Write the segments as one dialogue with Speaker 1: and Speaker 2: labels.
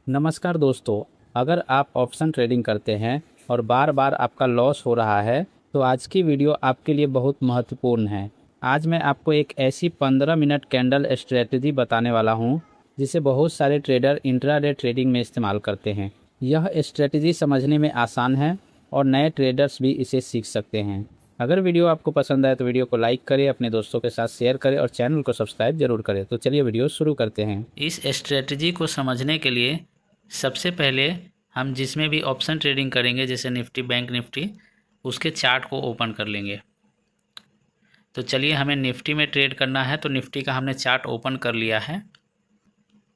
Speaker 1: नमस्कार दोस्तों, अगर आप ऑप्शन ट्रेडिंग करते हैं और बार बार आपका लॉस हो रहा है तो आज की वीडियो आपके लिए बहुत महत्वपूर्ण है। आज मैं आपको एक ऐसी 15 मिनट कैंडल स्ट्रेटजी बताने वाला हूं जिसे बहुत सारे ट्रेडर इंट्राडे ट्रेडिंग में इस्तेमाल करते हैं। यह स्ट्रेटजी समझने में आसान है और नए ट्रेडर्स भी इसे सीख सकते हैं। अगर वीडियो आपको पसंद आए तो वीडियो को लाइक करें, अपने दोस्तों के साथ शेयर करें और चैनल को सब्सक्राइब जरूर करें। तो चलिए वीडियो शुरू करते हैं। इस स्ट्रेटजी को समझने के लिए सबसे पहले हम जिसमें भी ऑप्शन ट्रेडिंग करेंगे, जैसे निफ्टी, बैंक निफ्टी, उसके चार्ट को ओपन कर लेंगे। तो चलिए, हमें निफ्टी में ट्रेड करना है तो निफ्टी का हमने चार्ट ओपन कर लिया है।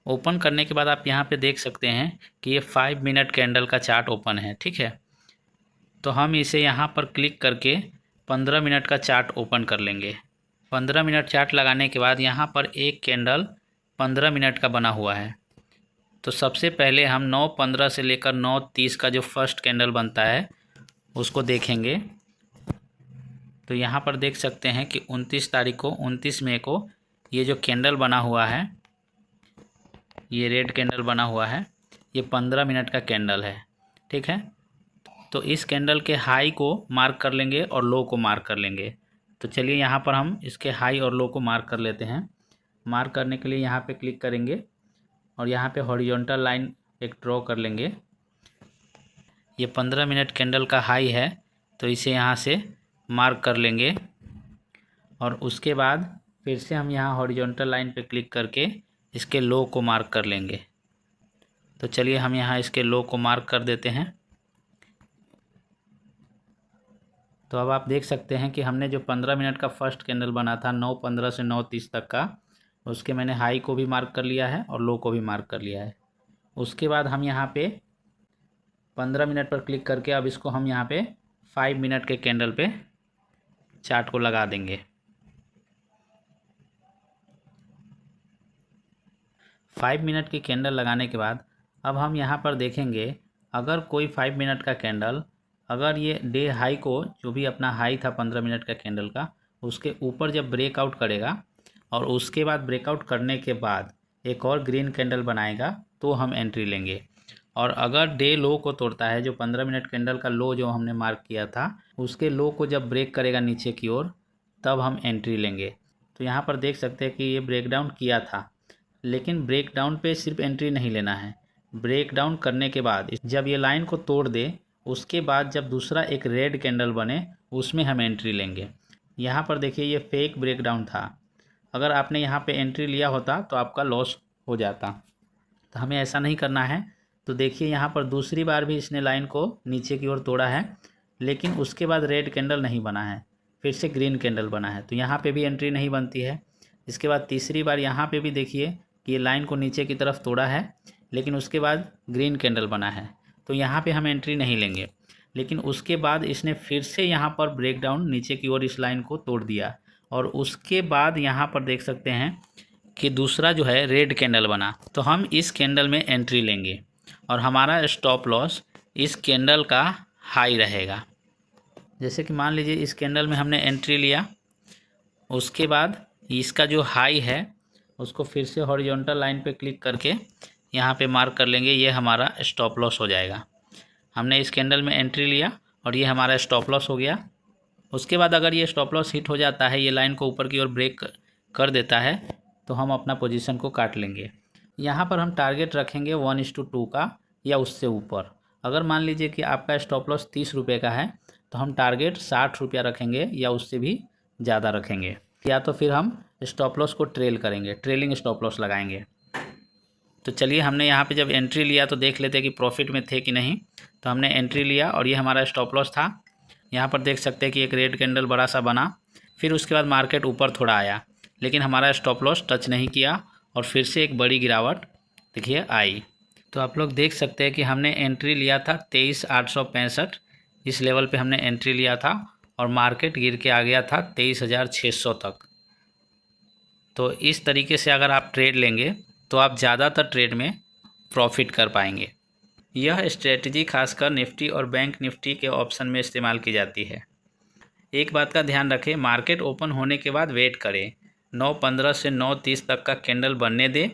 Speaker 1: ओपन करने के बाद आप यहाँ पे देख सकते हैं कि ये 5 मिनट कैंडल का चार्ट ओपन है। ठीक है, तो हम इसे यहाँ पर क्लिक करके 15 मिनट का चार्ट ओपन कर लेंगे। 15 मिनट चार्ट लगाने के बाद यहाँ पर एक कैंडल 15 मिनट का बना हुआ है। तो सबसे पहले हम 9:15 से लेकर 9:30 का जो फर्स्ट कैंडल बनता है उसको देखेंगे। तो यहाँ पर देख सकते हैं कि 29 तारीख को, 29 मई को ये जो कैंडल बना हुआ है, ये रेड कैंडल बना हुआ है, ये 15 मिनट का कैंडल है। ठीक है, तो इस कैंडल के हाई को मार्क कर लेंगे और लो को मार्क कर लेंगे। तो चलिए, यहाँ पर हम इसके हाई और लो को मार्क कर लेते हैं। मार्क करने के लिए यहाँ पे क्लिक करेंगे और यहाँ पे हॉरिजॉन्टल लाइन एक ड्रॉ कर लेंगे। ये 15 मिनट कैंडल का हाई है तो इसे यहाँ से मार्क कर लेंगे और उसके बाद फिर से हम यहाँ हॉरिजॉन्टल लाइन पे क्लिक करके इसके लो को मार्क कर लेंगे। तो चलिए, हम यहाँ इसके लो को मार्क कर देते हैं। तो अब आप देख सकते हैं कि हमने जो 15 मिनट का फर्स्ट कैंडल बना था 9:15 से 9:30 तक का, उसके मैंने हाई को भी मार्क कर लिया है और लो को भी मार्क कर लिया है। उसके बाद हम यहाँ पे 15 मिनट पर क्लिक करके अब इसको हम यहाँ पे 5 मिनट के कैंडल पे चार्ट को लगा देंगे। 5 मिनट की कैंडल लगाने के बाद अब हम यहाँ पर देखेंगे, अगर कोई 5 मिनट का कैंडल, अगर ये डे हाई को, जो भी अपना हाई था 15 मिनट का कैंडल का, उसके ऊपर जब ब्रेकआउट करेगा और उसके बाद ब्रेकआउट करने के बाद एक और ग्रीन कैंडल बनाएगा तो हम एंट्री लेंगे। और अगर डे लो को तोड़ता है, जो 15 मिनट कैंडल का लो जो हमने मार्क किया था, उसके लो को जब ब्रेक करेगा नीचे की ओर, तब हम एंट्री लेंगे। तो यहाँ पर देख सकते हैं कि ये ब्रेकडाउन किया था, लेकिन ब्रेकडाउन पे सिर्फ एंट्री नहीं लेना है। ब्रेकडाउन करने के बाद जब ये लाइन को तोड़ दे, उसके बाद जब दूसरा एक रेड कैंडल बने, उसमें हम एंट्री लेंगे। यहाँ पर देखिए, ये फेक ब्रेकडाउन था। अगर आपने यहाँ पे एंट्री लिया होता तो आपका लॉस हो जाता, तो हमें ऐसा नहीं करना है। तो देखिए, यहाँ पर दूसरी बार भी इसने लाइन को नीचे की ओर तोड़ा है, लेकिन उसके बाद रेड कैंडल नहीं बना है, फिर से ग्रीन कैंडल बना है, तो यहाँ पे भी एंट्री नहीं बनती है। इसके बाद तीसरी बार यहाँ पे भी देखिए कि ये लाइन को नीचे की तरफ तोड़ा है, लेकिन उसके बाद ग्रीन कैंडल बना है, तो यहाँ पे हम एंट्री नहीं लेंगे। लेकिन उसके बाद इसने फिर से यहाँ पर ब्रेकडाउन नीचे की ओर इस लाइन को तोड़ दिया और उसके बाद यहाँ पर देख सकते हैं कि दूसरा जो है रेड कैंडल बना, तो हम इस कैंडल में एंट्री लेंगे और हमारा स्टॉप लॉस इस कैंडल का हाई रहेगा। जैसे कि मान लीजिए इस कैंडल में हमने एंट्री लिया, उसके बाद इसका जो हाई है उसको फिर से हॉरिजॉन्टल लाइन पे क्लिक करके यहाँ पे मार्क कर लेंगे, ये हमारा स्टॉप लॉस हो जाएगा। हमने इस कैंडल में एंट्री लिया और ये हमारा स्टॉप लॉस हो गया। उसके बाद अगर ये स्टॉप लॉस हिट हो जाता है, ये लाइन को ऊपर की ओर ब्रेक कर देता है, तो हम अपना पोजीशन को काट लेंगे। यहाँ पर हम टारगेट रखेंगे 1:2 का या उससे ऊपर। अगर मान लीजिए कि आपका स्टॉप लॉस 30 रुपये का है तो हम टारगेट 60 रुपया रखेंगे या उससे भी ज़्यादा रखेंगे, या तो फिर हम स्टॉप लॉस को ट्रेल करेंगे, ट्रेलिंग स्टॉप लॉस लगाएंगे। तो चलिए, हमने यहाँ पे जब एंट्री लिया तो देख लेते हैं कि प्रॉफिट में थे कि नहीं। तो हमने एंट्री लिया और ये हमारा स्टॉप लॉस था। यहाँ पर देख सकते हैं कि एक रेड कैंडल बड़ा सा बना, फिर उसके बाद मार्केट ऊपर थोड़ा आया, लेकिन हमारा स्टॉप लॉस टच नहीं किया और फिर से एक बड़ी गिरावट देखिए आई। तो आप लोग देख सकते हैं कि हमने एंट्री लिया था 23,865, इस लेवल पे हमने एंट्री लिया था और मार्केट गिर के आ गया था 23,600 तक। तो इस तरीके से अगर आप ट्रेड लेंगे तो आप ज़्यादातर ट्रेड में प्रॉफिट कर पाएंगे। यह स्ट्रेटजी खासकर निफ्टी और बैंक निफ्टी के ऑप्शन में इस्तेमाल की जाती है। एक बात का ध्यान रखें, मार्केट ओपन होने के बाद वेट करें, 9:15 से 9:30 तक का कैंडल बनने दें,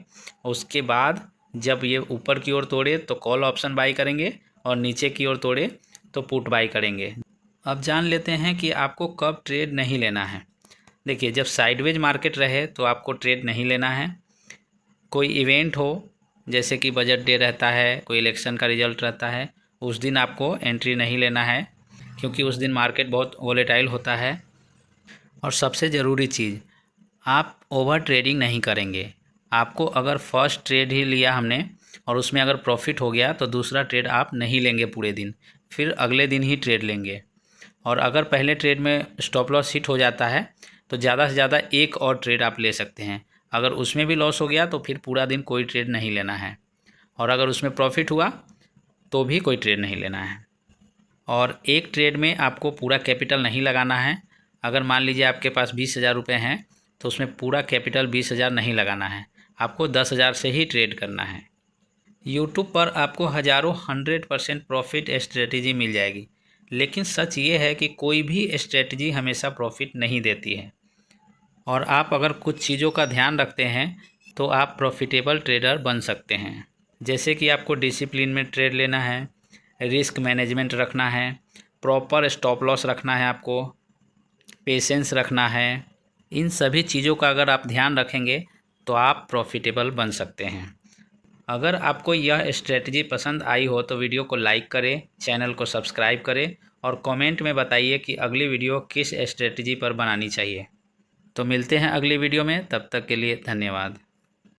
Speaker 1: उसके बाद जब ये ऊपर की ओर तोड़े तो कॉल ऑप्शन बाई करेंगे और नीचे की ओर तोड़े तो पुट बाई करेंगे। अब जान लेते हैं कि आपको कब ट्रेड नहीं लेना है। देखिए, जब साइडवेज मार्केट रहे तो आपको ट्रेड नहीं लेना है। कोई इवेंट हो, जैसे कि बजट डे रहता है, कोई इलेक्शन का रिजल्ट रहता है, उस दिन आपको एंट्री नहीं लेना है, क्योंकि उस दिन मार्केट बहुत वोलेटाइल होता है। और सबसे ज़रूरी चीज़, आप ओवर ट्रेडिंग नहीं करेंगे। आपको अगर फर्स्ट ट्रेड ही लिया हमने और उसमें अगर प्रॉफिट हो गया तो दूसरा ट्रेड आप नहीं लेंगे पूरे दिन, फिर अगले दिन ही ट्रेड लेंगे। और अगर पहले ट्रेड में स्टॉप लॉस हिट हो जाता है तो ज़्यादा से ज़्यादा एक और ट्रेड आप ले सकते हैं। अगर उसमें भी लॉस हो गया तो फिर पूरा दिन कोई ट्रेड नहीं लेना है, और अगर उसमें प्रॉफिट हुआ तो भी कोई ट्रेड नहीं लेना है। और एक ट्रेड में आपको पूरा कैपिटल नहीं लगाना है। अगर मान लीजिए आपके पास 20,000 रुपये हैं तो उसमें पूरा कैपिटल 20,000 नहीं लगाना है, आपको 10,000 से ही ट्रेड करना है। यूट्यूब पर आपको हज़ारों 100% प्रॉफिट स्ट्रेटजी मिल जाएगी, लेकिन सच ये है कि कोई भी स्ट्रेटजी हमेशा प्रॉफिट नहीं देती है। और आप अगर कुछ चीज़ों का ध्यान रखते हैं तो आप प्रॉफिटेबल ट्रेडर बन सकते हैं। जैसे कि आपको डिसिप्लिन में ट्रेड लेना है, रिस्क मैनेजमेंट रखना है, प्रॉपर स्टॉप लॉस रखना है, आपको पेशेंस रखना है। इन सभी चीज़ों का अगर आप ध्यान रखेंगे तो आप प्रॉफिटेबल बन सकते हैं। अगर आपको यह स्ट्रेटजी पसंद आई हो तो वीडियो को लाइक करें, चैनल को सब्सक्राइब करें और कमेंट में बताइए कि अगली वीडियो किस स्ट्रेटजी पर बनानी चाहिए। तो मिलते हैं अगली वीडियो में, तब तक के लिए धन्यवाद।